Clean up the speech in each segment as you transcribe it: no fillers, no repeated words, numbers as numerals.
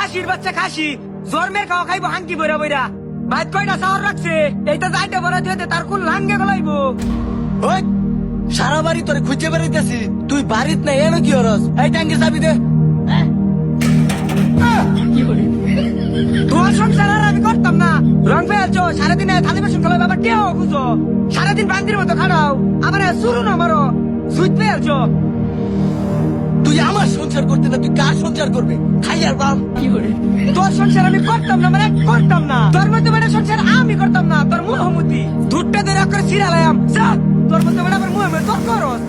খাসির বাচ্চা খাসি জন্মের খাওয়া খাইবো হাঙ্কি বইরা বইরা ভাত কয়টা চাওয়ার রাখছে এইটা যাইতে বড় দিয়ে তার কোন লাঙ্গে গলাইবো। ওই সারা বাড়ি তোরে খুঁজে বেড়াইতেছি, তুই বাড়িত নাই এনো কি হরস? এই ট্যাঙ্কির চাবি দে। তোমার সংসার আর আমি করতাম না। রং পেয়েছো সারাদিন থালি বাসন খেলা ব্যাপার টেও বুঝো, সারাদিন বান্দির মতো খাড়াও, আমার শুরু না মারো সুইট পেয়েছো। তুই আমার সংসার করতে না, তুই কার সংসার করবে? খাই আর বাম। তোর সংসার আমি করতাম না, মানে করতাম না। তোর মধ্যে বেটা সংসার আমি করতাম না, তোর মুহমতি দুধটা ধরে করে সিরালাম। তোর মধ্যে বেটা আমার মুহে তোর করস।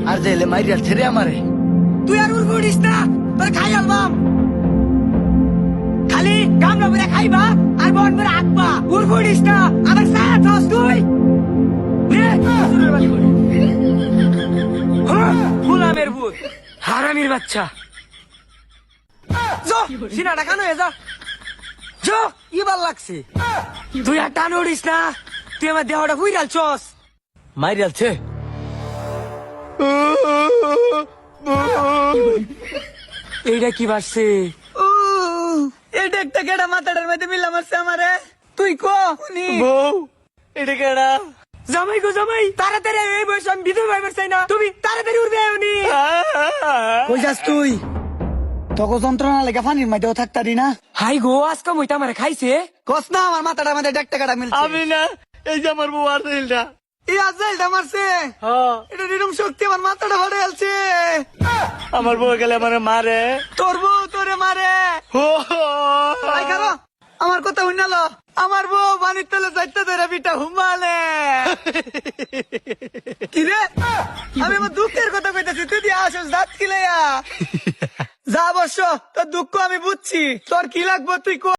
আর জেলে মাইরিয়াল ছেড়ে আমারে। তুই আর উড়গুড়িস না, তোর খাই আলবাম খালি গামলা করে খাইবা আর বন করে আঁকবা। উড়গুড়িস না, আমার সাথ হস তুই। গুলামের ভূত, হারামির বাচ্চা। সিনাটা কানো হয়ে যা। ইবার লাগছে। তুই আর টান উড়িস না, তুই আমার দেহটা হুইরাল চস। মাইরিয়াল ছে। এইটা কি বাড়ছে? এটা একটা কেডা মাথাটার মধ্যে মিলা মারছে আমারে। তুই কোনি বউ এটা কেডা? জামাই গো জামাই, তাড়াতাড়ি এই বয়স আমি বিধবা ভাই মারছাই না, তুমি তাড়াতাড়ি উঠবে আউনি। কই যাস তুই? তোকে যন্ত্রণা লেগে পানির মধ্যেও থাকতারি না? হাই গো, আজকে মইটা আমারে খাইছে। কস না আমার মাথাটার মধ্যে একটা কাটা মিলছে। আমি না, এই যে আমার বউ আর দিলটা। এই আজলটা মারছে, এটা নিরম শক্তি আমার মাথাটা ফাটে গেলছে। আমার বউ গেলে আমার মারে। তোর বউ তোরে মারে। ও ভাই কারো আমার কথা শুনালো, আমার বউ পানির তলে চাইতে ধরে বিটা হুমালে। কি রে, আমি আমার দুঃখের কথা কইতেছি, তুই দিয়ে আসস দাঁত খিলাইয়া। যা অবশ্য তোর দুঃখ আমি বুঝছি, তোর কি লাগবো তুই